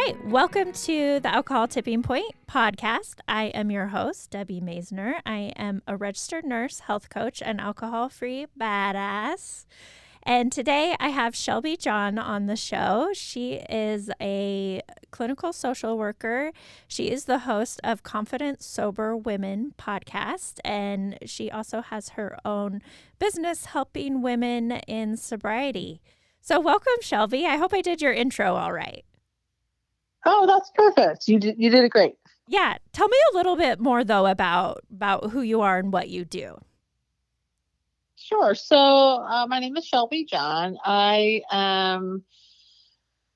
right. Welcome to the Alcohol Tipping Point podcast. I am your host, Debbie Maisner. I am a registered nurse, health coach, and alcohol-free badass. And today I have Shelby John on the show. She is a clinical social worker. She is the host of Confident Sober Women podcast, and she also has her own business helping women in sobriety. So welcome, Shelby. I hope I did your intro all right. Oh, that's perfect. You did it great. Yeah. Tell me a little bit more, though, about who you are and what you do. Sure. So my name is Shelby John. I am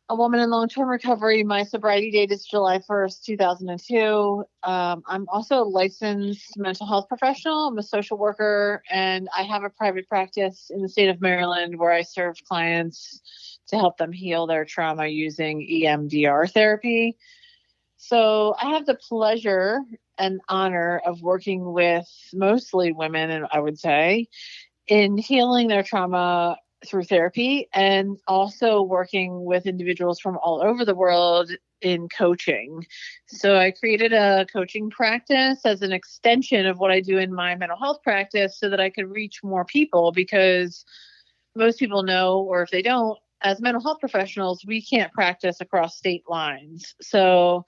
a woman in long-term recovery. My sobriety date is July 1st, 2002. I'm also a licensed mental health professional. I'm a social worker, and I have a private practice in the state of Maryland where I serve clients to help them heal their trauma using EMDR therapy. So I have the pleasure and honor of working with mostly women, and I would say, in healing their trauma through therapy, and also working with individuals from all over the world in coaching. So I created a coaching practice as an extension of what I do in my mental health practice so that I could reach more people, because most people know, or if they don't, as mental health professionals, we can't practice across state lines. So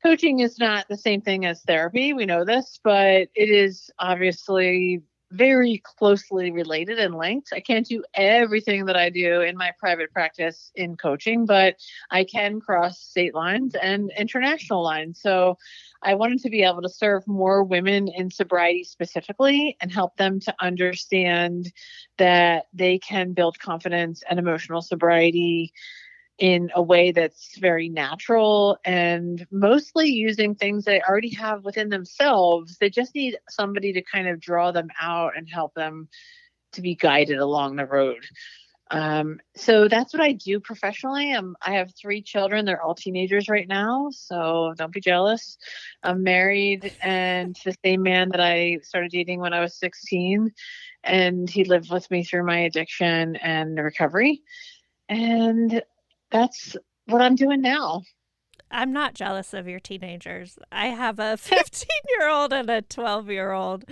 coaching is not the same thing as therapy. We know this, but it is obviously very closely related and linked. I can't do everything that I do in my private practice in coaching, but I can cross state lines and international lines. So I wanted to be able to serve more women in sobriety specifically and help them to understand that they can build confidence and emotional sobriety in a way that's very natural and mostly using things they already have within themselves. They just need somebody to kind of draw them out and help them to be guided along the road. So that's what I do professionally. I have 3 children. They're all teenagers right now, so don't be jealous. I'm married and to the same man that I started dating when I was 16, and he lived with me through my addiction and recovery. And that's what I'm doing now. I'm not jealous of your teenagers. I have a 15-year-old and a 12-year-old.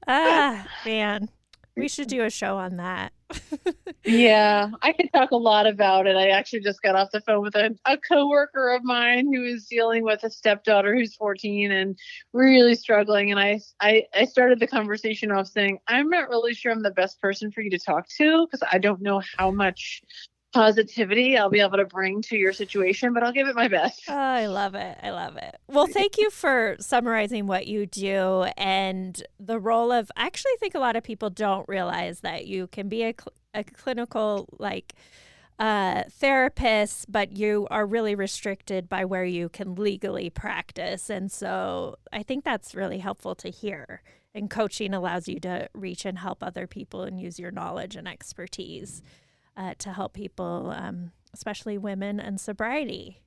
Ah, man. We should do a show on that. Yeah, I could talk a lot about it. I actually just got off the phone with a coworker of mine who is dealing with a stepdaughter who's 14 and really struggling. And I started the conversation off saying, I'm not really sure I'm the best person for you to talk to, because I don't know how much positivity I'll be able to bring to your situation, but I'll give it my best. Oh, I love it. I love it. Well, thank you for summarizing what you do and the role of, I actually think a lot of people don't realize that you can be a clinical therapist, but you are really restricted by where you can legally practice. And so I think that's really helpful to hear. And coaching allows you to reach and help other people and use your knowledge and expertise to help people, especially women and sobriety.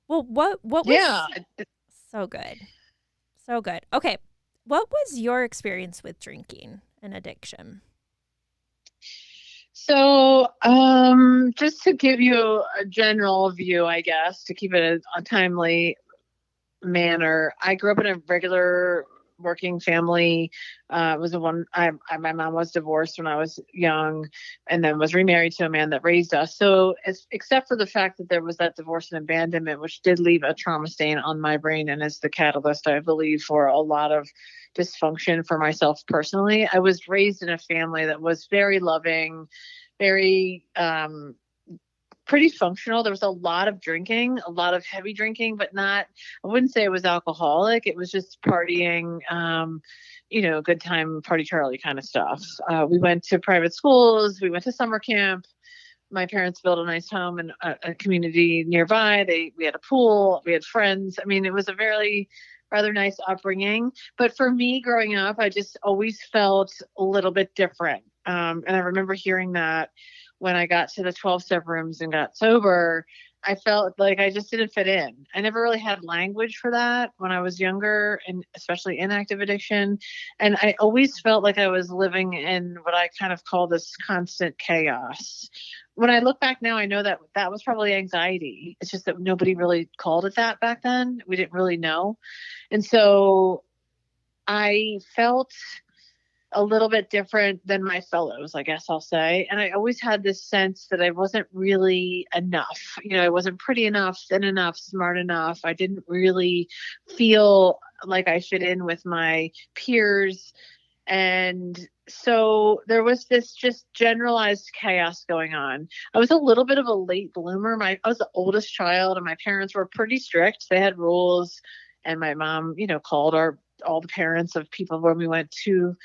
Well, what was so good? So good. Okay. What was your experience with drinking and addiction? So, just to give you a general view, I guess, to keep it a timely manner, I grew up in a regular working family. My mom was divorced when I was young, and then was remarried to a man that raised us. So except for the fact that there was that divorce and abandonment, which did leave a trauma stain on my brain and is the catalyst, I believe, for a lot of dysfunction for myself personally, I was raised in a family that was very loving, very pretty functional. There was a lot of drinking, a lot of heavy drinking, but I wouldn't say it was alcoholic. It was just partying, good time, party Charlie kind of stuff. We went to private schools. We went to summer camp. My parents built a nice home in a community nearby. We had a pool. We had friends. I mean, it was a very rather nice upbringing. But for me growing up, I just always felt a little bit different. And I remember hearing that when I got to the 12-step rooms and got sober, I felt like I just didn't fit in. I never really had language for that when I was younger, and especially in active addiction. And I always felt like I was living in what I kind of call this constant chaos. When I look back now, I know that that was probably anxiety. It's just that nobody really called it that back then. We didn't really know. And so I felt a little bit different than my fellows, I guess I'll say. And I always had this sense that I wasn't really enough. I wasn't pretty enough, thin enough, smart enough. I didn't really feel like I fit in with my peers. And so there was this just generalized chaos going on. I was a little bit of a late bloomer. I was the oldest child, and my parents were pretty strict. They had rules. And my mom, called all the parents of people when we went to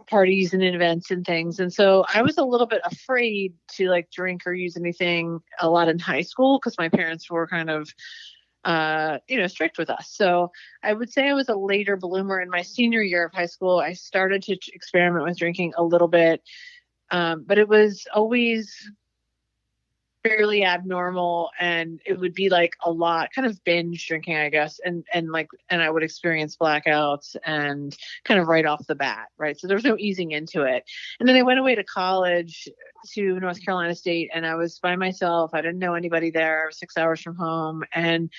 parties and events and things. And so I was a little bit afraid to like drink or use anything a lot in high school because my parents were kind of, strict with us. So I would say I was a later bloomer. In my senior year of high school, I started to experiment with drinking a little bit. But it was always fairly abnormal, and it would be like a lot kind of binge drinking, I guess, and I would experience blackouts and kind of right off the bat, right? So there was no easing into it. And then I went away to college to North Carolina State, and I was by myself. I didn't know anybody there. I was 6 hours from home, and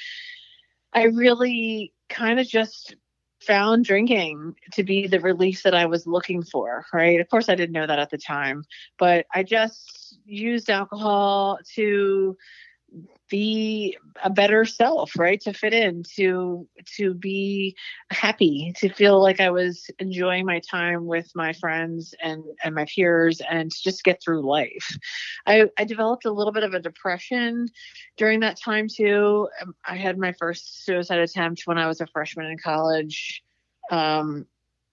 I really kind of just found drinking to be the relief that I was looking for, right? Of course, I didn't know that at the time, but I just used alcohol to be a better self, right? To fit in, to be happy, to feel like I was enjoying my time with my friends and my peers, and to just get through life. I developed a little bit of a depression during that time too. I had my first suicide attempt when I was a freshman in college.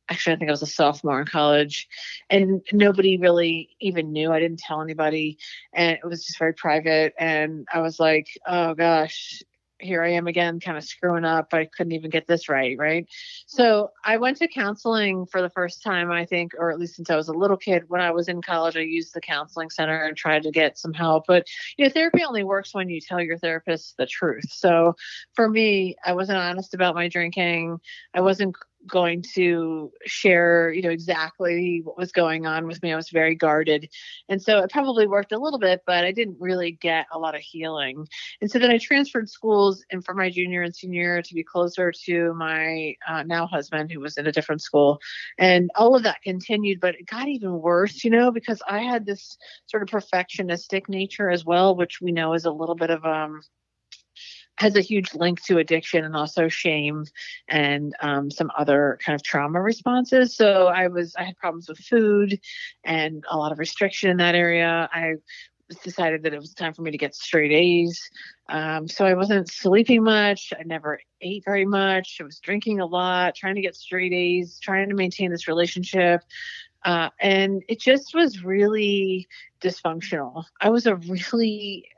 Actually, I think I was a sophomore in college, and nobody really even knew. I didn't tell anybody, and it was just very private. And I was like, oh gosh, here I am again, kind of screwing up. I couldn't even get this right. Right. So I went to counseling for the first time, I think, or at least since I was a little kid. When I was in college, I used the counseling center and tried to get some help. But, therapy only works when you tell your therapist the truth. So for me, I wasn't honest about my drinking. I wasn't going to share, exactly what was going on with me. I was very guarded. And so it probably worked a little bit, but I didn't really get a lot of healing. And so then I transferred schools, and for my junior and senior year to be closer to my now husband, who was in a different school. And all of that continued, but it got even worse, because I had this sort of perfectionistic nature as well, which we know is a little bit of has a huge link to addiction and also shame and some other kind of trauma responses. So I had problems with food and a lot of restriction in that area. I decided that it was time for me to get straight A's. So I wasn't sleeping much. I never ate very much. I was drinking a lot, trying to get straight A's, trying to maintain this relationship. And it just was really dysfunctional. I was a really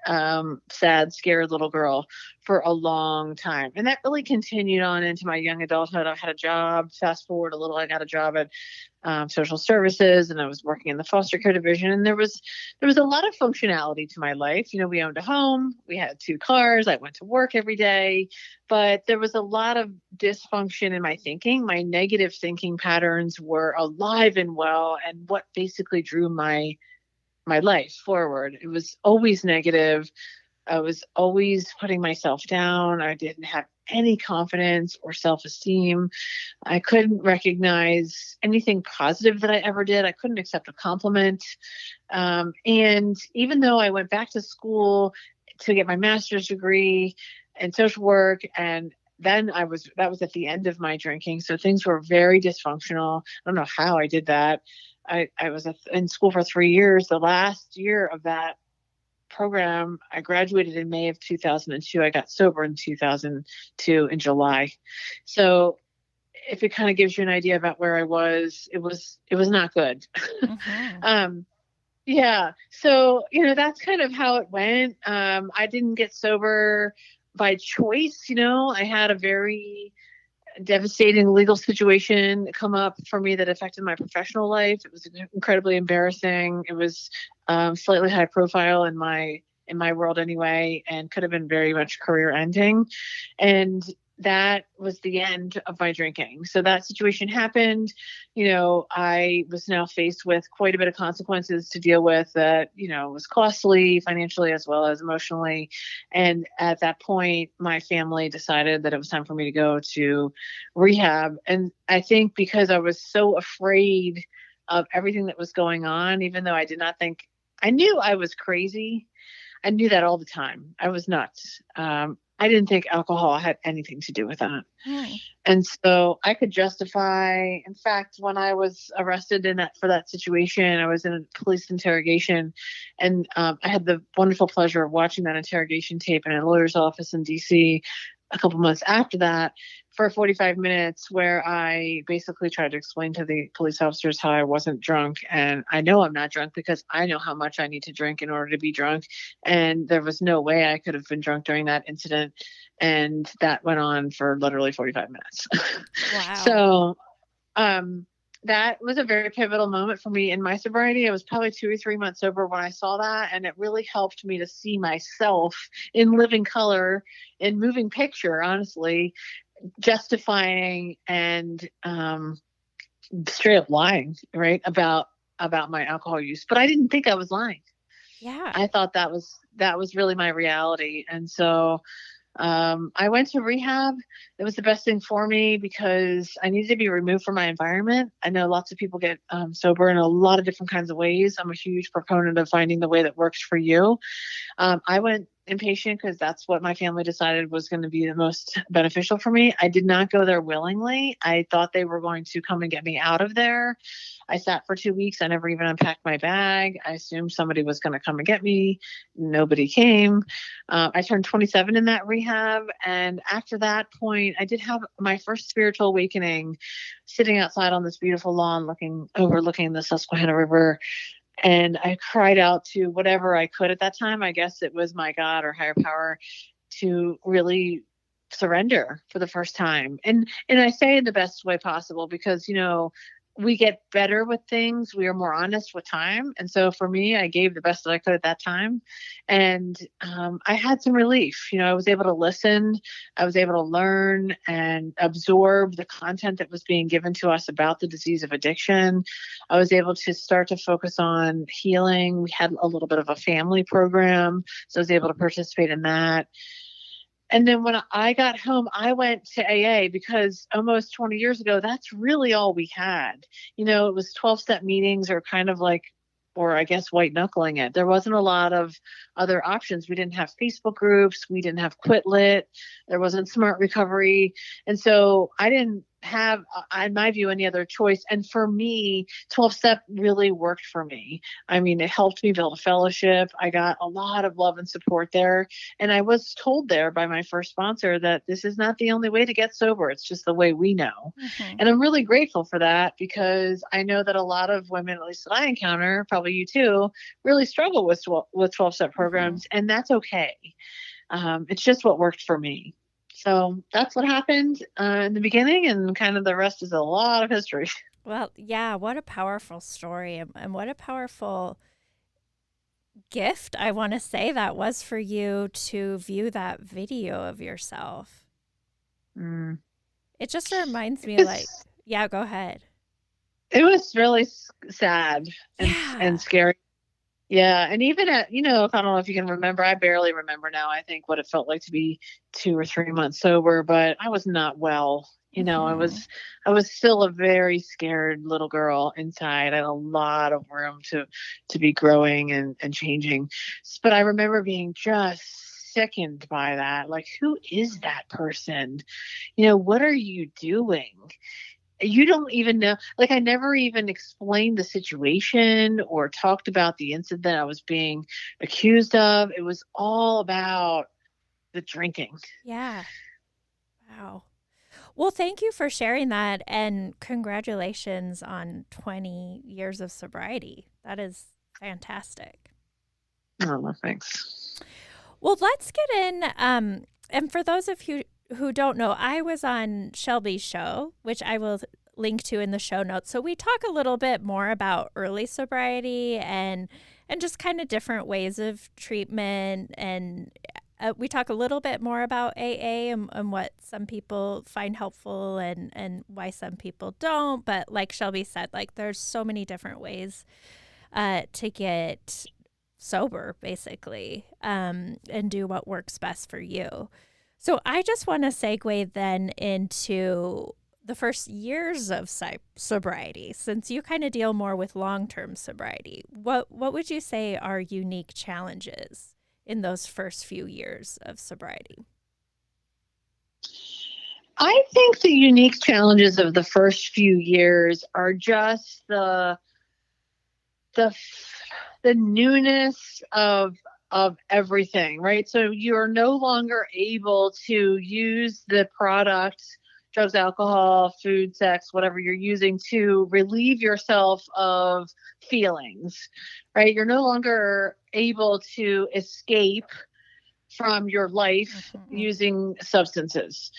sad, scared little girl for a long time. And that really continued on into my young adulthood. I had a job. Fast forward a little, I got a job at social services, and I was working in the foster care division. And there was a lot of functionality to my life. We owned a home. We had 2 cars. I went to work every day. But there was a lot of dysfunction in my thinking. My negative thinking patterns were alive and well, and what basically drew my life forward. It was always negative. I was always putting myself down. I didn't have any confidence or self-esteem. I couldn't recognize anything positive that I ever did. I couldn't accept a compliment. And even though I went back to school to get my master's degree in social work, and then that was at the end of my drinking. So things were very dysfunctional. I don't know how I did that. I was in school for 3 years. The last year of that program, I graduated in May of 2002. I got sober in 2002 in July. So if it kind of gives you an idea about where I was, it was not good. Mm-hmm. Yeah. So, that's kind of how it went. I didn't get sober by choice. I had a very devastating legal situation come up for me that affected my professional life. It was incredibly embarrassing. It was slightly high profile in my in my world anyway, and could have been very much career ending. And that was the end of my drinking. So that situation happened. I was now faced with quite a bit of consequences to deal with that, was costly financially as well as emotionally. And at that point, my family decided that it was time for me to go to rehab. And I think because I was so afraid of everything that was going on, even though I did not think, I knew I was crazy. I knew that all the time. I was nuts. I didn't think alcohol had anything to do with that. And so I could justify, in fact, when I was arrested for that situation, I was in a police interrogation, and I had the wonderful pleasure of watching that interrogation tape in a lawyer's office in DC a couple months after that for 45 minutes, where I basically tried to explain to the police officers how I wasn't drunk. And I know I'm not drunk because I know how much I need to drink in order to be drunk. And there was no way I could have been drunk during that incident. And that went on for literally 45 minutes. Wow. So that was a very pivotal moment for me in my sobriety. I was probably 2 or 3 months sober when I saw that. And it really helped me to see myself in living color, in moving picture, honestly, justifying and straight up lying, right, about my alcohol use. But I didn't think I was lying. Yeah. I thought that was really my reality. And so I went to rehab. It was the best thing for me because I needed to be removed from my environment. I know lots of people get sober in a lot of different kinds of ways. I'm a huge proponent of finding the way that works for you. I went inpatient because that's what my family decided was going to be the most beneficial for me. I did not go there willingly. I thought they were going to come and get me out of there. I sat for 2 weeks. I never even unpacked my bag. I assumed somebody was going to come and get me. Nobody came. I turned 27 in that rehab. And after that point, I did have my first spiritual awakening sitting outside on this beautiful lawn overlooking the Susquehanna River. And I cried out to whatever I could at that time. I guess it was my God or higher power to really surrender for the first time. And I say in the best way possible because, we get better with things. We are more honest with time. And so for me, I gave the best that I could at that time. And I had some relief. I was able to listen. I was able to learn and absorb the content that was being given to us about the disease of addiction. I was able to start to focus on healing. We had a little bit of a family program, so I was able to participate in that. And then when I got home, I went to AA because almost 20 years ago, that's really all we had. It was 12-step meetings or kind of like, or I guess white knuckling it. There wasn't a lot of other options. We didn't have Facebook groups. We didn't have Quit Lit. There wasn't Smart Recovery. And so I didn't have, in my view, any other choice. And for me, 12-step really worked for me. I mean, it helped me build a fellowship. I got a lot of love and support there. And I was told there by my first sponsor that this is not the only way to get sober. It's just the way we know. Mm-hmm. And I'm really grateful for that because I know that a lot of women, at least that I encounter, probably you too, really struggle with 12-step programs. Mm-hmm. And that's okay. It's just what worked for me. So that's what happened in the beginning, and kind of the rest is a lot of history. Well, yeah, what a powerful story, and what a powerful gift, I want to say, that was for you to view that video of yourself. It just reminds me yeah, go ahead. It was really sad and scary. Yeah. And even at, I don't know if you can remember, I barely remember now, I think, what it felt like to be 2 or 3 months sober, but I was not well. Mm-hmm. I was still a very scared little girl inside. I had a lot of room to be growing and changing. But I remember being just sickened by that. Like, who is that person? What are you doing? You don't even know, like, I never even explained the situation or talked about the incident I was being accused of. It was all about the drinking. Yeah. Wow. Well, thank you for sharing that, and congratulations on 20 years of sobriety. That is fantastic. Oh, thanks. Well, let's get in, and for those of you who don't know, I was on Shelby's show, which I will link to in the show notes. So we talk a little bit more about early sobriety and and just kind of different ways of treatment. And we talk a little bit more about AA and what some people find helpful and why some people don't. But like Shelby said, like there's so many different ways to get sober, basically, and do what works best for you. So I just want to segue then into the first years of sobriety, since you kind of deal more with long-term sobriety. What would you say are unique challenges in those first few years of sobriety? I think the unique challenges of the first few years are just the newness of everything, right? So you're no longer able to use the product, drugs, alcohol, food, sex, whatever you're using to relieve yourself of feelings, right? You're no longer able to escape from your life using substances.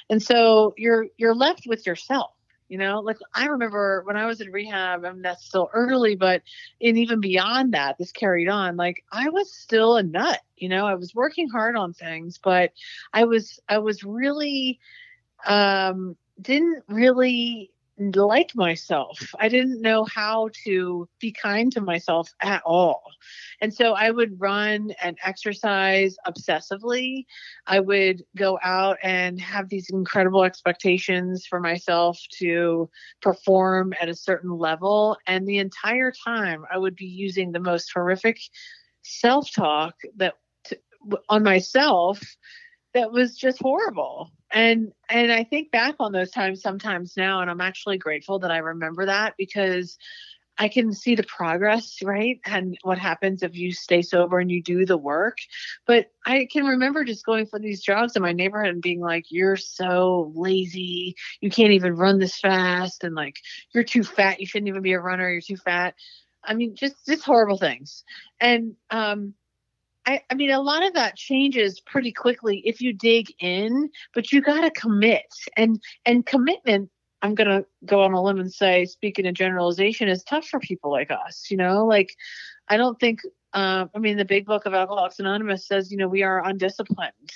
And so you're left with yourself. Like I remember when I was in rehab, that's still early, but and even beyond that, this carried on. Like I was still a nut, I was working hard on things, but I was really, didn't really like myself. I didn't know how to be kind to myself at all. And so I would run and exercise obsessively. I would go out and have these incredible expectations for myself to perform at a certain level. And the entire time I would be using the most horrific self-talk on myself that was just horrible. And I think back on those times sometimes now, and I'm actually grateful that I remember that because I can see the progress, right? And what happens if you stay sober and you do the work. But I can remember just going for these jogs in my neighborhood and being like, you're so lazy. You can't even run this fast. And like, you're too fat. You shouldn't even be a runner. You're too fat. I mean, just horrible things. And, I mean, a lot of that changes pretty quickly if you dig in, but you got to commit. And commitment, I'm going to go on a limb and say, speaking in generalization, is tough for people like us. Like I don't think, the big book of Alcoholics Anonymous says, we are undisciplined.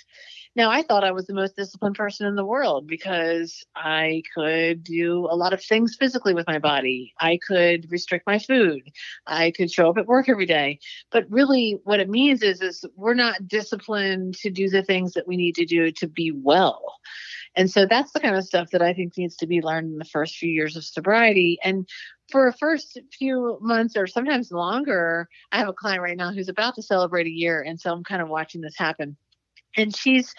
Now, I thought I was the most disciplined person in the world because I could do a lot of things physically with my body. I could restrict my food. I could show up at work every day. But really what it means is we're not disciplined to do the things that we need to do to be well. And so that's the kind of stuff that I think needs to be learned in the first few years of sobriety. And for a first few months or sometimes longer, I have a client right now who's about to celebrate a year. And so I'm kind of watching this happen. And she's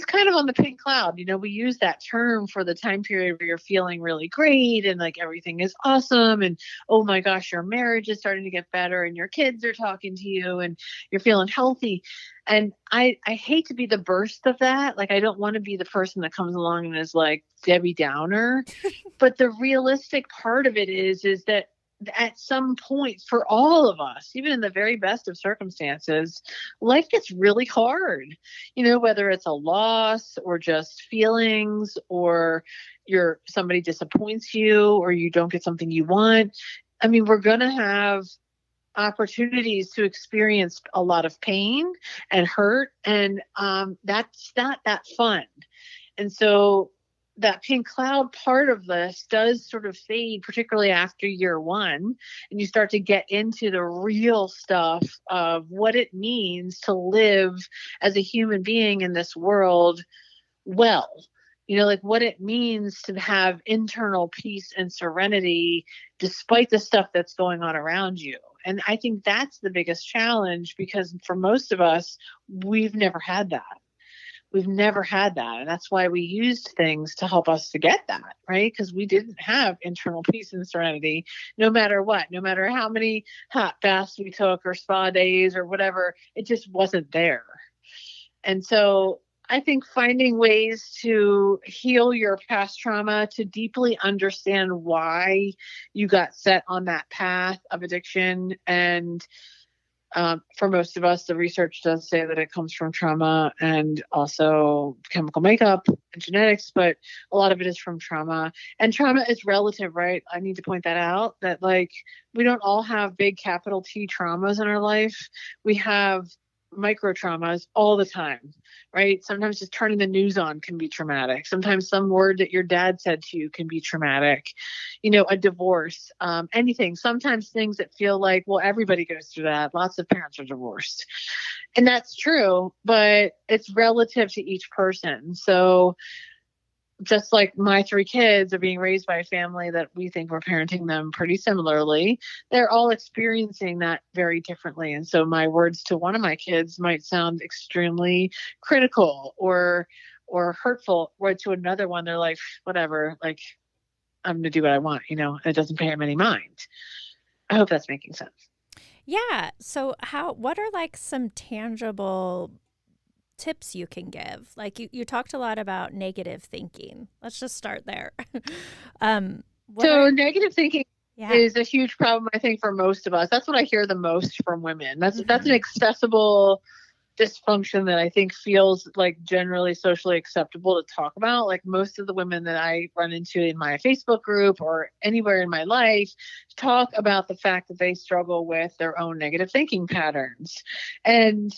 kind of on the pink cloud. We use that term for the time period where you're feeling really great and like everything is awesome. And oh my gosh, your marriage is starting to get better and your kids are talking to you and you're feeling healthy. And I hate to be the burst of that. Like, I don't want to be the person that comes along and is like Debbie Downer. But the realistic part of it is that at some point for all of us, even in the very best of circumstances, life gets really hard, whether it's a loss or just feelings or somebody disappoints you or you don't get something you want. I mean, we're going to have opportunities to experience a lot of pain and hurt. And that's not that fun. And so that pink cloud part of this does sort of fade, particularly after year one, and you start to get into the real stuff of what it means to live as a human being in this world well. Like what it means to have internal peace and serenity despite the stuff that's going on around you. And I think that's the biggest challenge because for most of us, we've never had that. We've never had that. And that's why we used things to help us to get that, right? Because we didn't have internal peace and serenity, no matter what, no matter how many hot baths we took or spa days or whatever, it just wasn't there. And so I think finding ways to heal your past trauma, to deeply understand why you got set on that path of addiction and For most of us, the research does say that it comes from trauma and also chemical makeup and genetics, but a lot of it is from trauma. And trauma is relative, right? I need to point that out, that like we don't all have big capital T traumas in our life. We have micro traumas all the time, right? Sometimes just turning the news on can be traumatic. Sometimes some word that your dad said to you can be traumatic. A divorce, anything. Sometimes things that feel like, well, everybody goes through that. Lots of parents are divorced. And that's true, but it's relative to each person. So just like my 3 kids are being raised by a family that we think we're parenting them pretty similarly, they're all experiencing that very differently. And so my words to one of my kids might sound extremely critical or hurtful, or to another one, they're like, whatever, like, I'm going to do what I want, it doesn't pay them any mind. I hope that's making sense. Yeah. So what are like some tangible tips you can give? Like you talked a lot about negative thinking. Let's just start there. Negative thinking is a huge problem, I think, for most of us. That's what I hear the most from women. That's an accessible dysfunction that I think feels like generally socially acceptable to talk about. Like most of the women that I run into in my Facebook group or anywhere in my life talk about the fact that they struggle with their own negative thinking patterns. And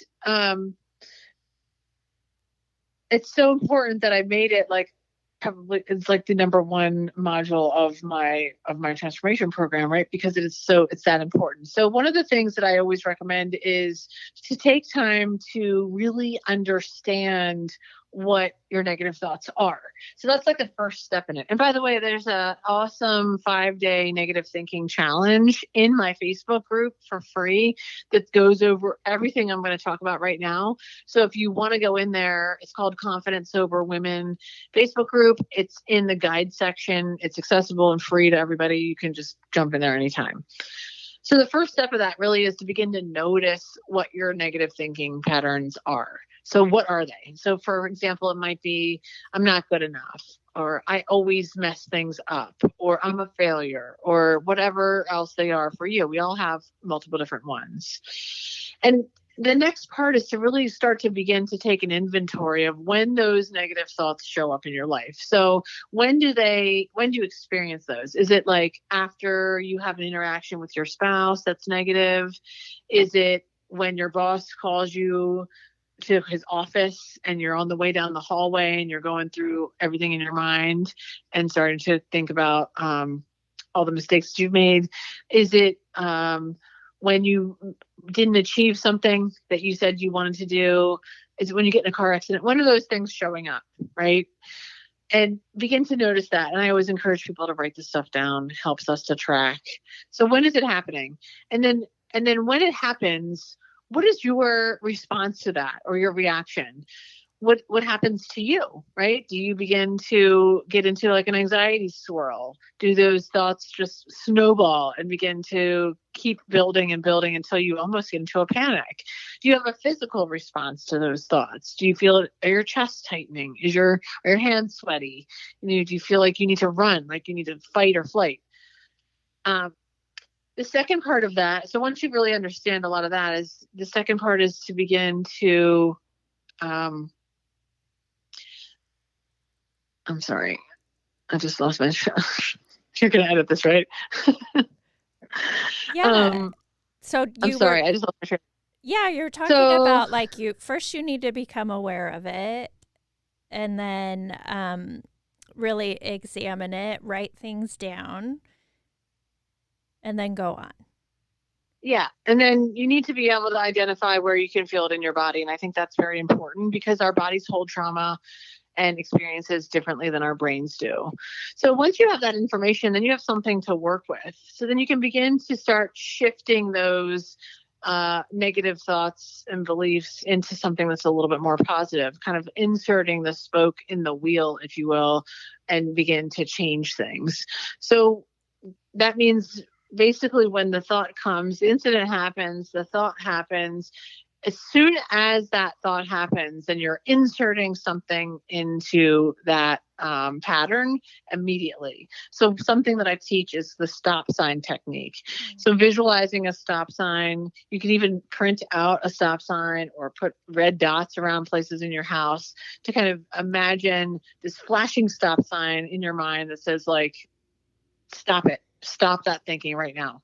it's so important that I made it like probably it's like the number one module of my transformation program, right? Because it's that important. So one of the things that I always recommend is to take time to really understand what your negative thoughts are. So that's like the first step in it. And by the way, there's an awesome 5-day negative thinking challenge in my Facebook group for free that goes over everything I'm going to talk about right now. So if you want to go in there, it's called Confident Sober Women Facebook group. It's in the guide section. It's accessible and free to everybody. You can just jump in there anytime. So the first step of that really is to begin to notice what your negative thinking patterns are. So what are they? So for example, it might be, I'm not good enough, or I always mess things up, or I'm a failure, or whatever else they are for you. We all have multiple different ones. And the next part is to really start to begin to take an inventory of when those negative thoughts show up in your life. So when do you experience those? Is it like after you have an interaction with your spouse that's negative? Is it when your boss calls you to his office and you're on the way down the hallway and you're going through everything in your mind and starting to think about all the mistakes you've made? Is it when you didn't achieve something that you said you wanted to do? Is it when you get in a car accident? When are those things showing up, right? And begin to notice that. And I always encourage people to write this stuff down. It helps us to track. So when is it happening? And then when it happens, what is your response to that or your reaction? What happens to you, right? Do you begin to get into like an anxiety swirl? Do those thoughts just snowball and begin to keep building and building until you almost get into a panic? Do you have a physical response to those thoughts? Do you feel your chest tightening? Are your hands sweaty? Do you feel like you need to run, like you need to fight or flight? The second part of that, so once you really understand a lot of that, is the second part is to begin to I'm sorry. I just lost my You're going to edit this, right? Yeah. So I'm sorry. I just lost my train. Yeah, you're talking about like first you need to become aware of it and then really examine it, write things down, and then go on. Yeah. And then you need to be able to identify where you can feel it in your body. And I think that's very important because our bodies hold trauma and experiences differently than our brains do. So once you have that information, then you have something to work with. So then you can begin to start shifting those negative thoughts and beliefs into something that's a little bit more positive, kind of inserting the spoke in the wheel, if you will, and begin to change things. So that means basically when the thought comes, the incident happens, the thought happens, as soon as that thought happens, then you're inserting something into that pattern immediately. So something that I teach is the stop sign technique. So visualizing a stop sign, you can even print out a stop sign or put red dots around places in your house to kind of imagine this flashing stop sign in your mind that says like, stop it, stop that thinking right now.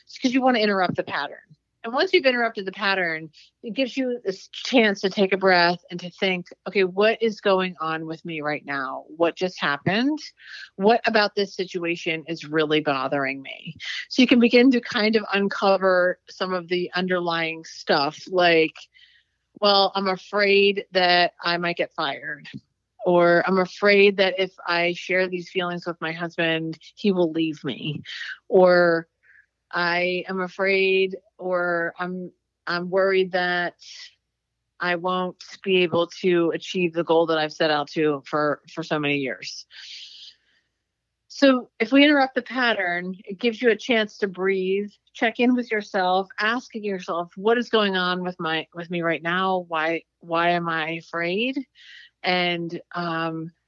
It's because you want to interrupt the pattern. And once you've interrupted the pattern, it gives you this chance to take a breath and to think, okay, what is going on with me right now? What just happened? What about this situation is really bothering me? So you can begin to kind of uncover some of the underlying stuff like, well, I'm afraid that I might get fired. Or I'm afraid that if I share these feelings with my husband, he will leave me. Or I am afraid, or I'm worried that I won't be able to achieve the goal that I've set out to for so many years. So if we interrupt the pattern, it gives you a chance to breathe, check in with yourself, asking yourself, what is going on with me right now? Why am I afraid? And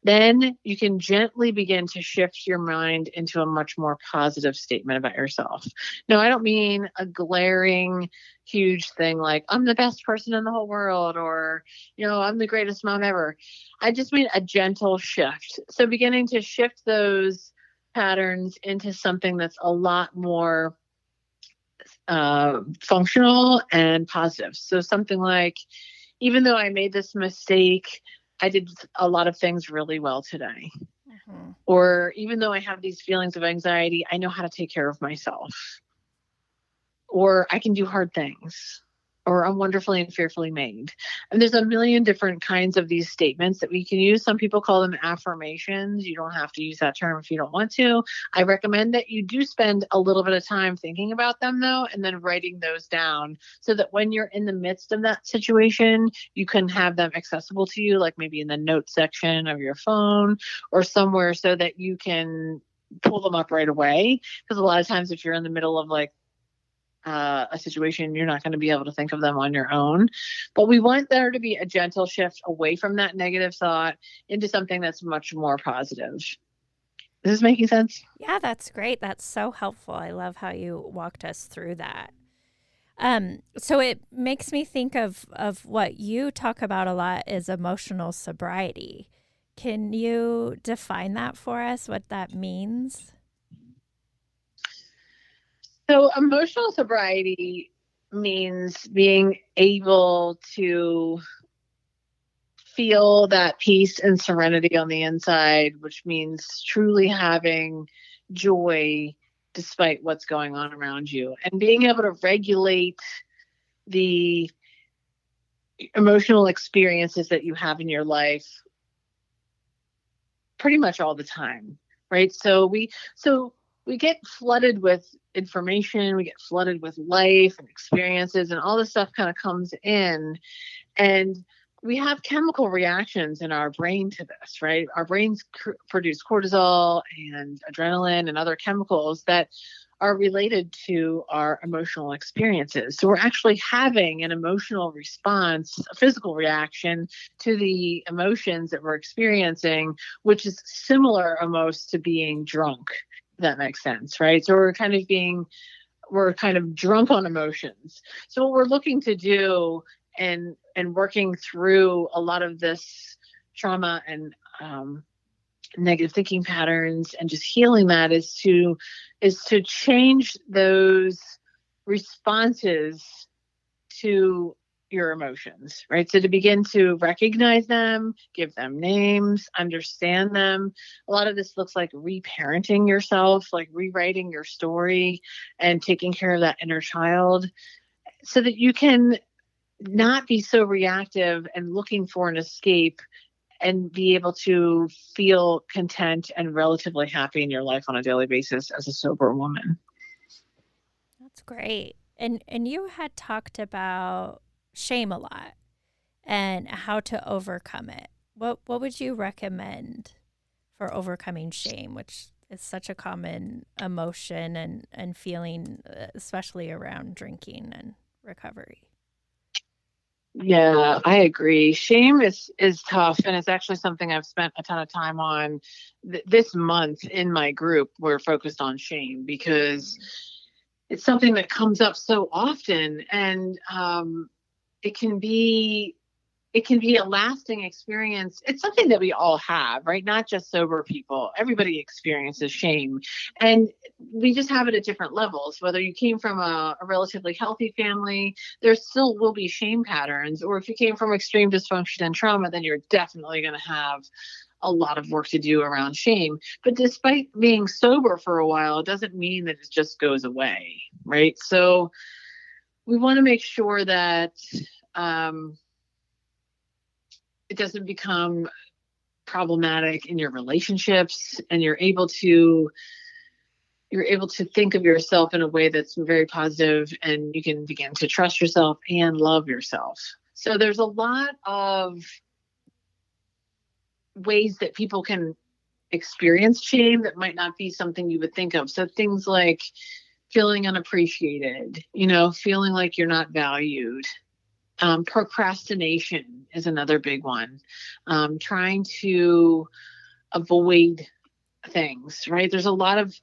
then you can gently begin to shift your mind into a much more positive statement about yourself. No, I don't mean a glaring, huge thing like, I'm the best person in the whole world, or, I'm the greatest mom ever. I just mean a gentle shift. So beginning to shift those patterns into something that's a lot more functional and positive. So something like, even though I made this mistake, I did a lot of things really well today. Mm-hmm. Or even though I have these feelings of anxiety, I know how to take care of myself. Or I can do hard things. Or I'm wonderfully and fearfully made. And there's a million different kinds of these statements that we can use. Some people call them affirmations. You don't have to use that term if you don't want to. I recommend that you do spend a little bit of time thinking about them, though, and then writing those down so that when you're in the midst of that situation, you can have them accessible to you, like maybe in the notes section of your phone or somewhere so that you can pull them up right away. Because a lot of times if you're in the middle of like a situation, you're not going to be able to think of them on your own. But we want there to be a gentle shift away from that negative thought into something that's much more positive. Is this making sense? Yeah, that's great. That's so helpful. I love how you walked us through that. So it makes me think of what you talk about a lot is emotional sobriety. Can you define that for us, what that means? So emotional sobriety means being able to feel that peace and serenity on the inside, which means truly having joy despite what's going on around you and being able to regulate the emotional experiences that you have in your life pretty much all the time, right? So we get flooded with information, we get flooded with life and experiences, and all this stuff kind of comes in, and we have chemical reactions in our brain to this, right? Our brains produce cortisol and adrenaline and other chemicals that are related to our emotional experiences. So we're actually having an emotional response, a physical reaction to the emotions that we're experiencing, which is similar almost to being drunk, if that makes sense, right? So we're kind of drunk on emotions. So what we're looking to do and working through a lot of this trauma and negative thinking patterns and just healing that is to change those responses to your emotions, right? So to begin to recognize them, give them names, understand them. A lot of this looks like reparenting yourself, like rewriting your story and taking care of that inner child so that you can not be so reactive and looking for an escape and be able to feel content and relatively happy in your life on a daily basis as a sober woman. That's great. And you had talked about shame a lot and how to overcome it. What would you recommend for overcoming shame, which is such a common emotion and feeling, especially around drinking and recovery? Yeah, I agree. Shame is tough, and it's actually something I've spent a ton of time on. This month in my group, we're focused on shame because it's something that comes up so often, and it can be it can be a lasting experience. It's something that we all have, right? Not just sober people. Everybody experiences shame. And we just have it at different levels. Whether you came from a relatively healthy family, there still will be shame patterns. Or if you came from extreme dysfunction and trauma, then you're definitely going to have a lot of work to do around shame. But despite being sober for a while, it doesn't mean that it just goes away, right? So we want to make sure that it doesn't become problematic in your relationships, and you're able to think of yourself in a way that's very positive, and you can begin to trust yourself and love yourself. So there's a lot of ways that people can experience shame that might not be something you would think of. So things like feeling unappreciated, feeling like you're not valued. Procrastination is another big one. Trying to avoid things, right? There's a lot of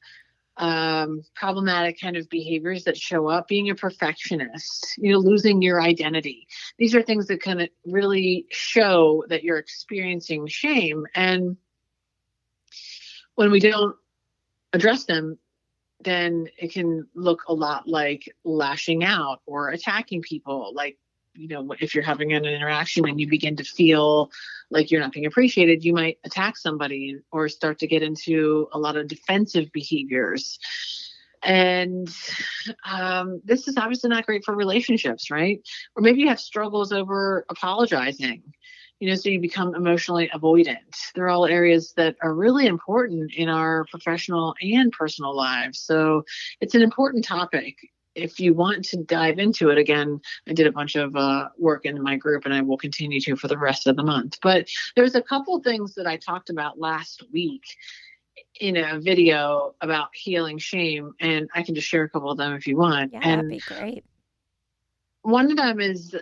problematic kind of behaviors that show up. Being a perfectionist, losing your identity. These are things that kind of really show that you're experiencing shame. And when we don't address them, then it can look a lot like lashing out or attacking people. Like, if you're having an interaction and you begin to feel like you're not being appreciated, you might attack somebody or start to get into a lot of defensive behaviors. And this is obviously not great for relationships, right? Or maybe you have struggles over apologizing, so you become emotionally avoidant. They're all areas that are really important in our professional and personal lives. So it's an important topic. If you want to dive into it, again, I did a bunch of work in my group, and I will continue to for the rest of the month. But there's a couple things that I talked about last week in a video about healing shame, and I can just share a couple of them if you want. Yeah, that'd And be great. one of them is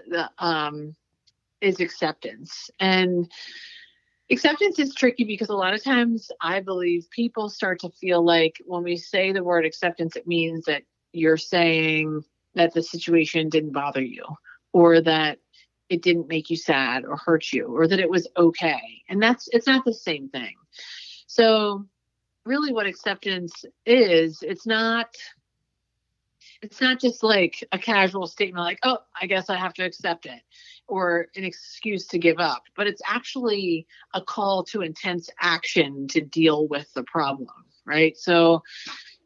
acceptance. And acceptance is tricky because a lot of times I believe people start to feel like when we say the word acceptance, it means that you're saying that the situation didn't bother you, or that it didn't make you sad or hurt you, or that it was okay. And it's not the same thing. So really what acceptance is, it's not just like a casual statement like, oh, I guess I have to accept it, or an excuse to give up, but it's actually a call to intense action to deal with the problem, right? So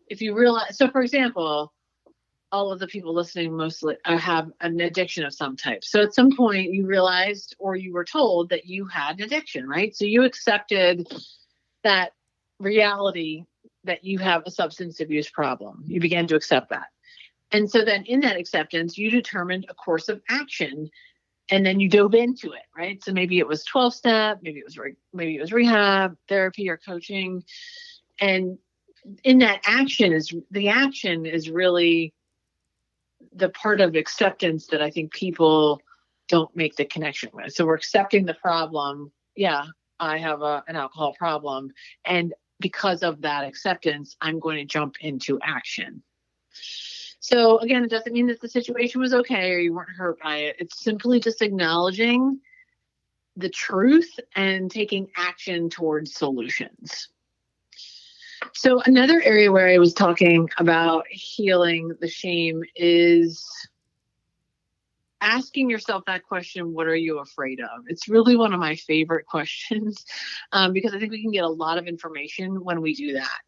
if you realize, so for example, all of the people listening mostly have an addiction of some type. So at some point you realized, or you were told that you had an addiction, right? So you accepted that reality that you have a substance abuse problem. You began to accept that. And so then in that acceptance, you determined a course of action, and then you dove into it, right? So maybe it was 12-step, maybe it was rehab, therapy, or coaching. And in that action is really the part of acceptance that I think people don't make the connection with. So we're accepting the problem. Yeah, I have an alcohol problem. And because of that acceptance, I'm going to jump into action. So again, it doesn't mean that the situation was okay or you weren't hurt by it. It's simply just acknowledging the truth and taking action towards solutions. So another area where I was talking about healing the shame is asking yourself that question, what are you afraid of? It's really one of my favorite questions because I think we can get a lot of information when we do that.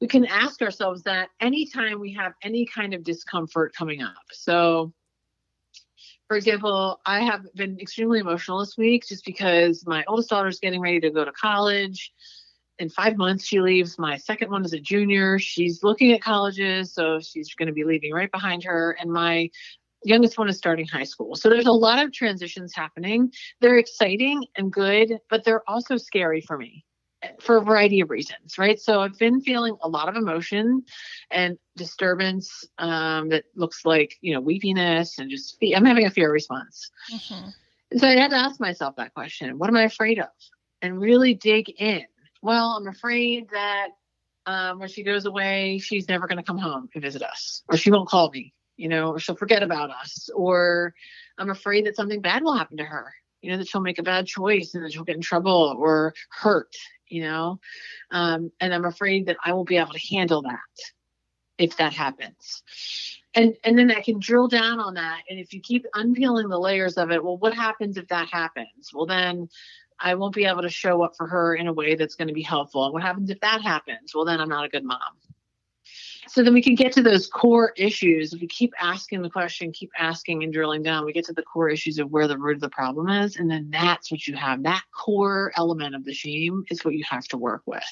We can ask ourselves that anytime we have any kind of discomfort coming up. So, for example, I have been extremely emotional this week just because my oldest daughter is getting ready to go to college. In 5 months, she leaves. My second one is a junior. She's looking at colleges, so she's going to be leaving right behind her. And my youngest one is starting high school. So there's a lot of transitions happening. They're exciting and good, but they're also scary for me. for a variety of reasons, right? So I've been feeling a lot of emotion and disturbance that looks like, weepiness and just I'm having a fear response. Mm-hmm. And so I had to ask myself that question: what am I afraid of? And really dig in. Well, I'm afraid that when she goes away, she's never going to come home and visit us, or she won't call me, or she'll forget about us, or I'm afraid that something bad will happen to her, that she'll make a bad choice and that she'll get in trouble or hurt, and I'm afraid that I won't be able to handle that if that happens. And then I can drill down on that. And if you keep unpeeling the layers of it, well, what happens if that happens? Well, then I won't be able to show up for her in a way that's going to be helpful. And what happens if that happens? Well, then I'm not a good mom. So then we can get to those core issues. If we keep asking the question, keep asking and drilling down, we get to the core issues of where the root of the problem is. And then that's what you have. That core element of the shame is what you have to work with,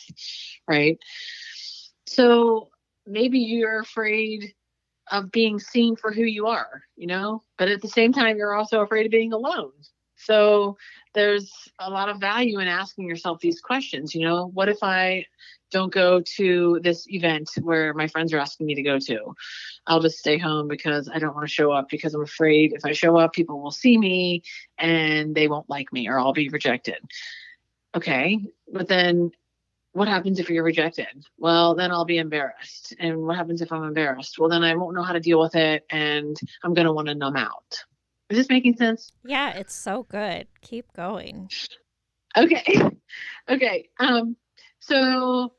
right? So maybe you're afraid of being seen for who you are, but at the same time, you're also afraid of being alone. So there's a lot of value in asking yourself these questions. What if I don't go to this event where my friends are asking me to go to? I'll just stay home because I don't want to show up, because I'm afraid if I show up, people will see me and they won't like me, or I'll be rejected. Okay. But then what happens if you're rejected? Well, then I'll be embarrassed. And what happens if I'm embarrassed? Well, then I won't know how to deal with it, and I'm going to want to numb out. Is this making sense? Yeah, it's so good. Keep going. Okay. Okay. So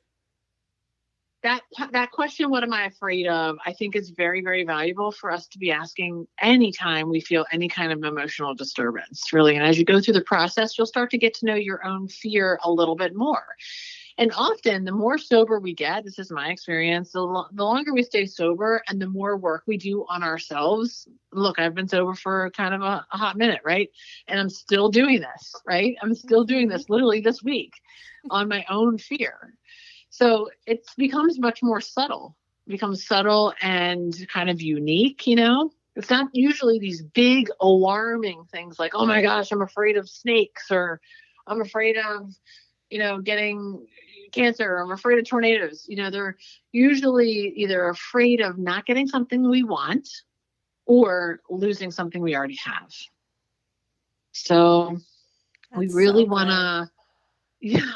that question, what am I afraid of, I think is very, very valuable for us to be asking anytime we feel any kind of emotional disturbance, really. And as you go through the process, you'll start to get to know your own fear a little bit more. And often the more sober we get, this is my experience, the longer we stay sober and the more work we do on ourselves. Look, I've been sober for kind of a hot minute, right? And I'm still doing this, right? I'm still doing this literally this week on my own fear. So it becomes much more subtle. It becomes subtle and kind of unique, It's not usually these big alarming things like, oh my gosh, I'm afraid of snakes, or I'm afraid of, getting cancer, or I'm afraid of tornadoes. They're usually either afraid of not getting something we want or losing something we already have. So we really want to, yeah.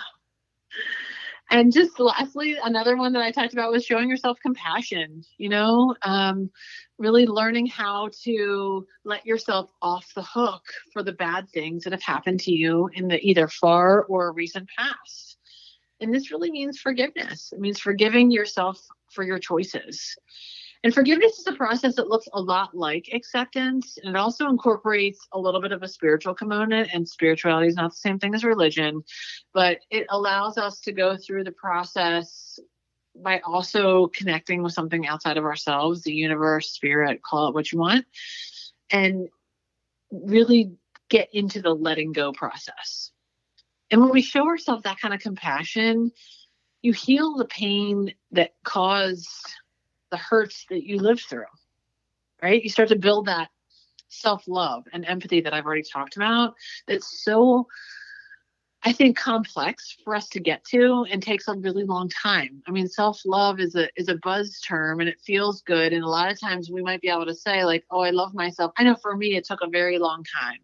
And just lastly, another one that I talked about was showing yourself compassion, really learning how to let yourself off the hook for the bad things that have happened to you in the either far or recent past. And this really means forgiveness. It means forgiving yourself for your choices. And forgiveness is a process that looks a lot like acceptance. And it also incorporates a little bit of a spiritual component. And spirituality is not the same thing as religion, but it allows us to go through the process by also connecting with something outside of ourselves, the universe, spirit, call it what you want, and really get into the letting go process. And when we show ourselves that kind of compassion, you heal the pain that caused the hurts that you lived through, right? You start to build that self-love and empathy that I've already talked about. That's so, I think, complex for us to get to and takes a really long time. I mean, self-love is a buzz term and it feels good. And a lot of times we might be able to say like, oh, I love myself. I know for me, it took a very long time.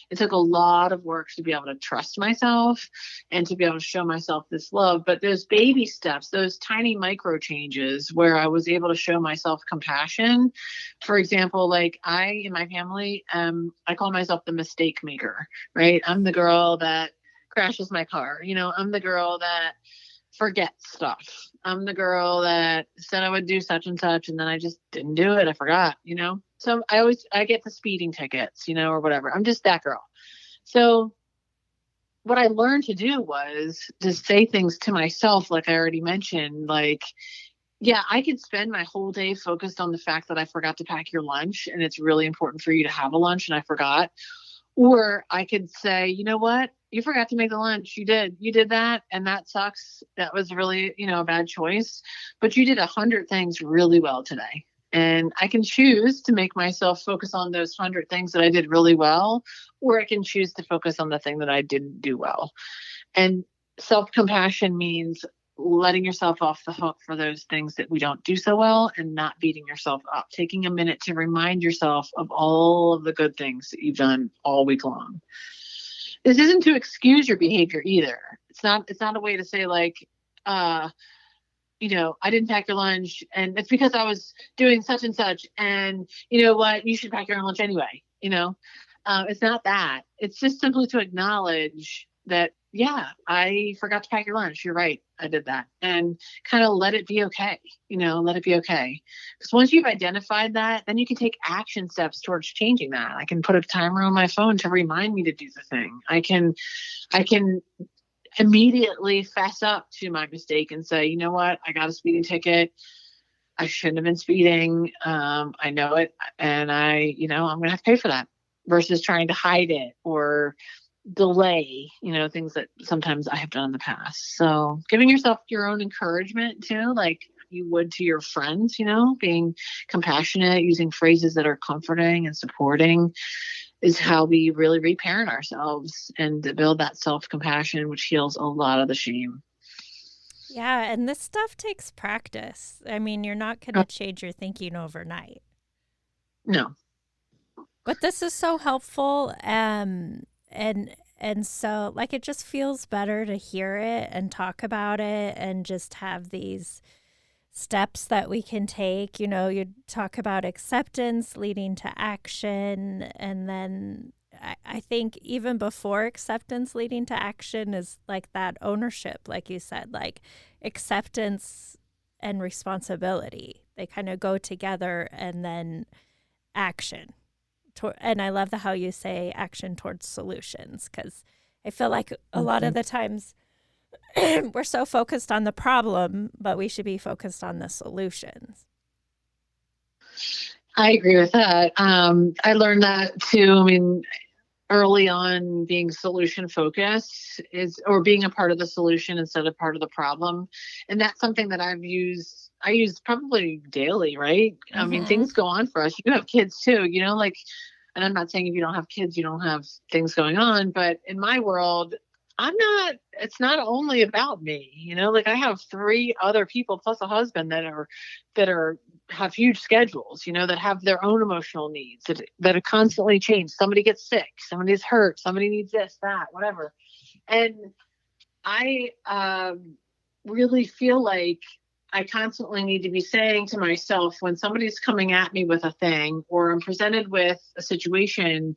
It took a lot of work to be able to trust myself and to be able to show myself this love. But those baby steps, those tiny micro changes where I was able to show myself compassion. For example, like in my family, I call myself the mistake maker, right? I'm the girl that crashes my car. I'm the girl that forgets stuff. I'm the girl that said I would do such and such, and then I just didn't do it. I forgot, So I get the speeding tickets, or whatever. I'm just that girl. So what I learned to do was to say things to myself, like I already mentioned, like, yeah, I could spend my whole day focused on the fact that I forgot to pack your lunch and it's really important for you to have a lunch and I forgot. Or I could say, you know what? You forgot to make the lunch. You did that. And that sucks. That was really, a bad choice, but you did 100 things really well today. And I can choose to make myself focus on those 100 things that I did really well, or I can choose to focus on the thing that I didn't do well. And self-compassion means letting yourself off the hook for those things that we don't do so well and not beating yourself up, taking a minute to remind yourself of all of the good things that you've done all week long. This isn't to excuse your behavior either. It's not a way to say like, I didn't pack your lunch and it's because I was doing such and such. And you know what? You should pack your own lunch anyway. It's not that. It's just simply to acknowledge that, yeah, I forgot to pack your lunch. You're right. I did that. And kind of let it be okay. Let it be okay. Because once you've identified that, then you can take action steps towards changing that. I can put a timer on my phone to remind me to do the thing. I can immediately fess up to my mistake and say, you know what? I got a speeding ticket. I shouldn't have been speeding. I know it. And I'm going to have to pay for that versus trying to hide it or delay, things that sometimes I have done in the past. So giving yourself your own encouragement too, like you would to your friends, being compassionate, using phrases that are comforting and supporting is how we really reparent ourselves and to build that self-compassion, which heals a lot of the shame. Yeah, and this stuff takes practice. I mean, you're not going to change your thinking overnight. No. But this is so helpful. And so like it just feels better to hear it and talk about it and just have these steps that we can take. You talk about acceptance leading to action, and then I think even before acceptance leading to action is like that ownership, like you said, like acceptance and responsibility. They kind of go together, and then action. And I love how you say action towards solutions, because I feel like a lot of the times we're so focused on the problem, but we should be focused on the solutions. I agree with that. I learned that too. I mean, early on, being solution focused or being a part of the solution instead of part of the problem. And that's something that I use probably daily, right? Mm-hmm. I mean, things go on for us. You have kids too, and I'm not saying if you don't have kids, you don't have things going on, but in my world, it's not only about me, I have 3 other people plus a husband that have huge schedules, that have their own emotional needs that are constantly changed. Somebody gets sick, somebody's hurt, somebody needs this, that, whatever. And I really feel like I constantly need to be saying to myself, when somebody's coming at me with a thing or I'm presented with a situation,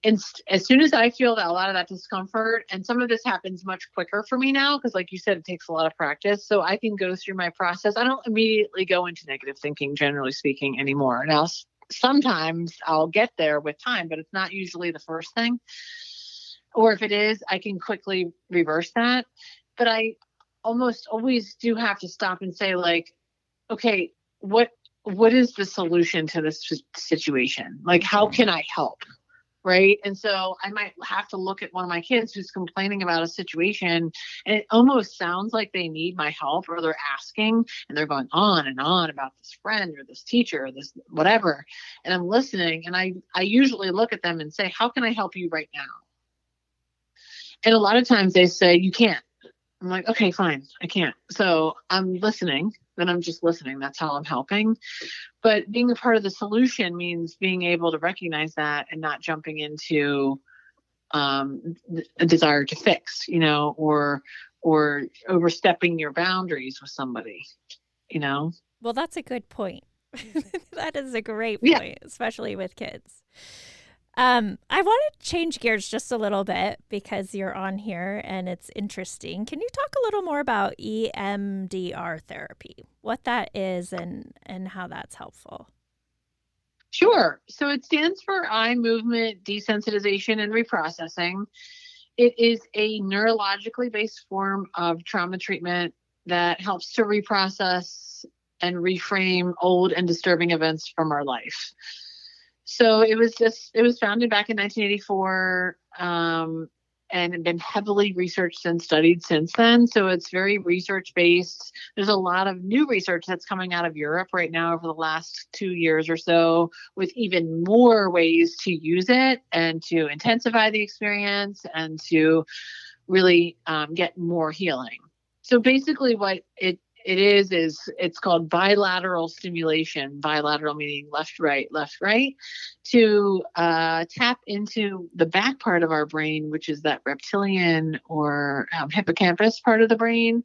and as soon as I feel that a lot of that discomfort, and some of this happens much quicker for me now, because like you said, it takes a lot of practice. So I can go through my process. I don't immediately go into negative thinking, generally speaking, anymore. Now, sometimes I'll get there with time, but it's not usually the first thing. Or if it is, I can quickly reverse that. But I almost always do have to stop and say, like, okay, what is the solution to this situation? Like, how can I help? Right. And so I might have to look at one of my kids who's complaining about a situation, and it almost sounds like they need my help, or they're asking and they're going on and on about this friend or this teacher or this whatever. And I'm listening, and I usually look at them and say, how can I help you right now? And a lot of times they say, you can't. I'm like, okay, fine, I can't. So I'm listening, then I'm just listening. That's how I'm helping. But being a part of the solution means being able to recognize that and not jumping into a desire to fix, or overstepping your boundaries with somebody, Well, that's a good point. That is a great point, especially with kids. I want to change gears just a little bit because you're on here and it's interesting. Can you talk a little more about EMDR therapy, what that is and how that's helpful? Sure. So it stands for eye movement desensitization and reprocessing. It is a neurologically based form of trauma treatment that helps to reprocess and reframe old and disturbing events from our life. So it was founded back in 1984, and been heavily researched and studied since then. So it's very research based. There's a lot of new research that's coming out of Europe right now over the last 2 years or so, with even more ways to use it and to intensify the experience and to really get more healing. So basically what it is it's called bilateral stimulation, bilateral meaning left, right, to tap into the back part of our brain, which is that reptilian or hippocampus part of the brain,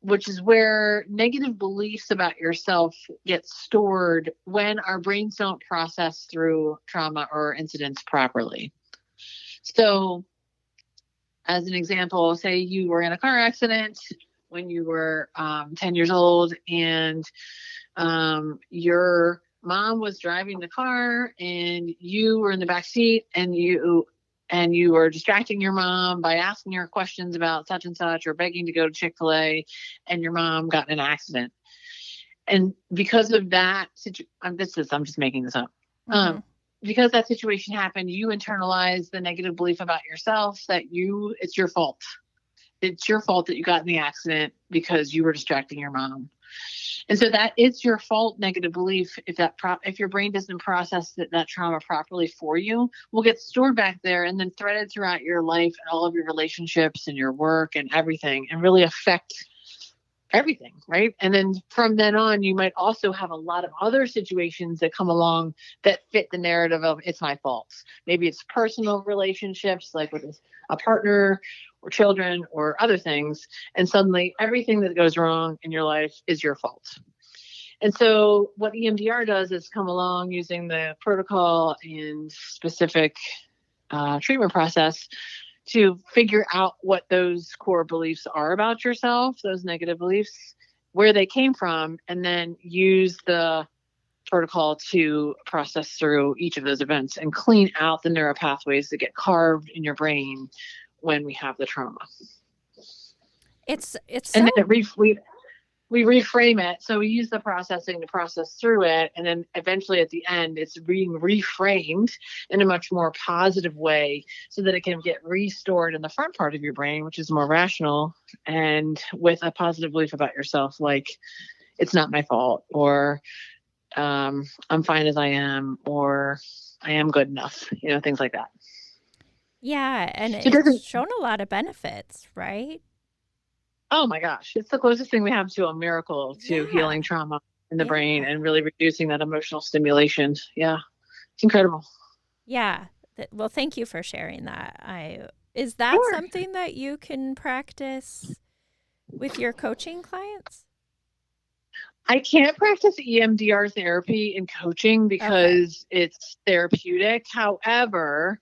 which is where negative beliefs about yourself get stored when our brains don't process through trauma or incidents properly. So as an example, say you were in a car accident when you were 10 years old, and your mom was driving the car and you were in the back seat, and you were distracting your mom by asking her questions about such and such or begging to go to Chick-fil-A, and your mom got in an accident. And because of that, I'm just making this up. Mm-hmm. Because that situation happened, you internalize the negative belief about yourself that it's your fault. It's your fault that you got in the accident because you were distracting your mom. And so that it's your fault negative belief, if your brain doesn't process that trauma properly for you, will get stored back there and then threaded throughout your life and all of your relationships and your work and everything, and really affect everything, right? And then from then on, you might also have a lot of other situations that come along that fit the narrative of it's my fault. Maybe it's personal relationships, like with a partner or children or other things. And suddenly everything that goes wrong in your life is your fault. And so what EMDR does is come along using the protocol and specific treatment process to figure out what those core beliefs are about yourself, those negative beliefs, where they came from, and then use the protocol to process through each of those events and clean out the neural pathways that get carved in your brain when we have the trauma. It's and so then we reframe it. So we use the processing to process through it. And then eventually at the end, it's being reframed in a much more positive way so that it can get restored in the front part of your brain, which is more rational and with a positive belief about yourself, like it's not my fault, or I'm fine as I am, or I am good enough, things like that. Yeah, and So it it's doesn't, shown a lot of benefits, right? oh my gosh, it's the closest thing we have to a miracle to Yeah. healing trauma in the Yeah. brain and really reducing that emotional stimulation. Yeah, it's incredible. Yeah. Well, thank you for sharing that. Is that Sure. something that you can practice with your coaching clients? I can't practice EMDR therapy in coaching Okay. because it's therapeutic. However,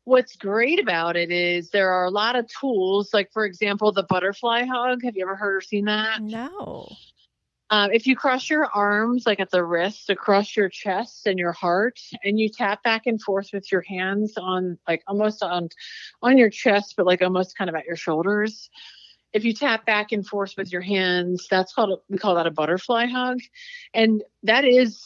what's great about it is there are a lot of tools, like, for example, the butterfly hug. Have you ever heard or seen that? No. If you cross your arms, like at the wrist, across your chest and your heart, and you tap back and forth with your hands on, like, almost on your chest, but like almost kind of at your shoulders. If you tap back and forth with your hands, we call that a butterfly hug. And that is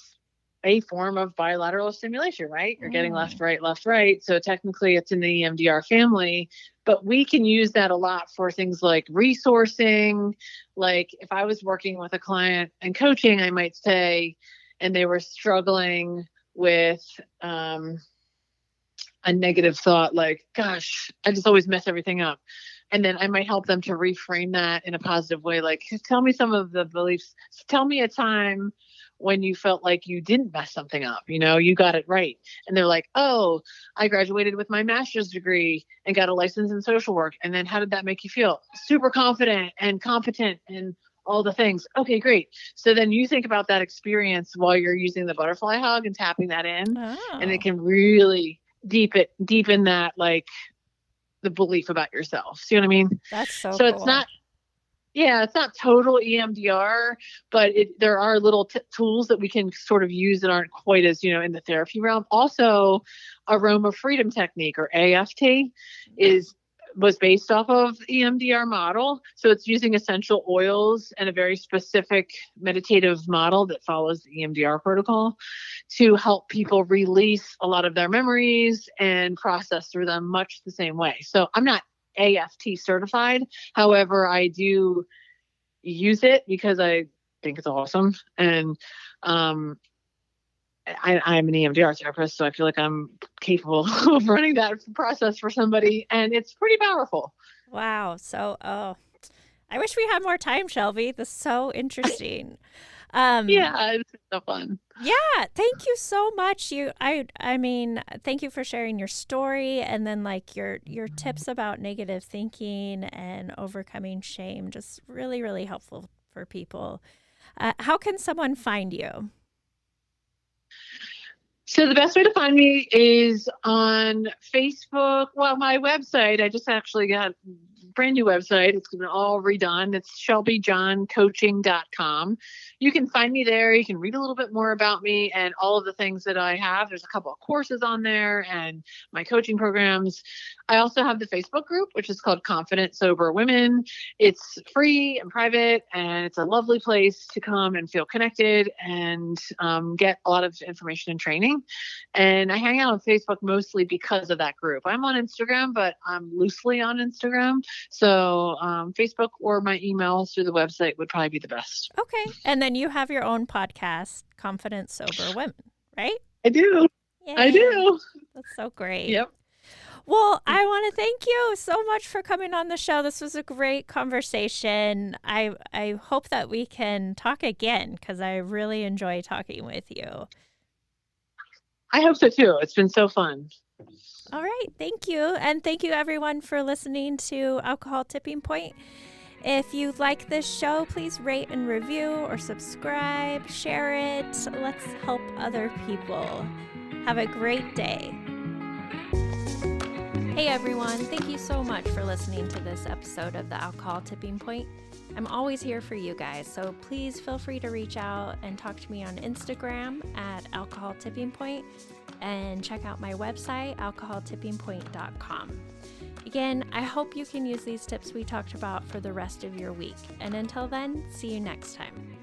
a form of bilateral stimulation, right? You're getting left, Mm. right, left, right. So technically it's in the EMDR family, but we can use that a lot for things like resourcing. Like if I was working with a client and coaching, I might say, and they were struggling with a negative thought, like, gosh, I just always mess everything up. And then I might help them to reframe that in a positive way. Like, tell me some of the beliefs. Tell me a time when you felt like you didn't mess something up, you got it right. And they're like, oh, I graduated with my master's degree and got a license in social work. And then how did that make you feel? Super confident and competent and all the things. Okay, great. So then you think about that experience while you're using the butterfly hug and tapping that in, and it Oh, can really deepen that, like, the belief about yourself. See what I mean? that's so So it's cool. not, yeah, it's not total EMDR, but there are little tools that we can sort of use that aren't quite as, in the therapy realm. Also, aroma freedom technique, or AFT, was based off of EMDR model. So it's using essential oils and a very specific meditative model that follows the EMDR protocol to help people release a lot of their memories and process through them much the same way. So I'm not AFT certified. However, I do use it because I think it's awesome. And I'm an EMDR therapist, so I feel like I'm capable of running that process for somebody. And it's pretty powerful. Wow. So, I wish we had more time, Shelby. This is so interesting. Um, Yeah, it's so fun. yeah, thank you so much. I mean, thank you for sharing your story and then like your tips about negative thinking and overcoming shame. Just really, really helpful for people. How can someone find you? So the best way to find me is on Facebook. Well, my website, I just actually got a brand new website. It's been all redone. It's shelbyjohncoaching.com. You can find me there. You can read a little bit more about me and all of the things that I have. There's a couple of courses on there and my coaching programs. I also have the Facebook group, which is called Confident Sober Women. It's free and private, and it's a lovely place to come and feel connected and get a lot of information and training. And I hang out on Facebook mostly because of that group. I'm on Instagram, but I'm loosely on Instagram. So Facebook or my emails through the website would probably be the best. Okay. And then you have your own podcast, Confident Sober Women, right? I do. I Yay. do. That's so great. Yep. Well, I want to thank you so much for coming on the show. This was a great conversation. I hope that we can talk again because I really enjoy talking with you. I hope so too. It's been so fun. All right. Thank you. And thank you, everyone, for listening to Alcohol Tipping Point. If you like this show, please rate and review or subscribe, share it. Let's help other people. Have a great day. Hey everyone, thank you so much for listening to this episode of the Alcohol Tipping Point. I'm always here for you guys, so please feel free to reach out and talk to me on Instagram at Alcohol Tipping Point and check out my website, alcoholtippingpoint.com. Again, I hope you can use these tips we talked about for the rest of your week. And until then, see you next time.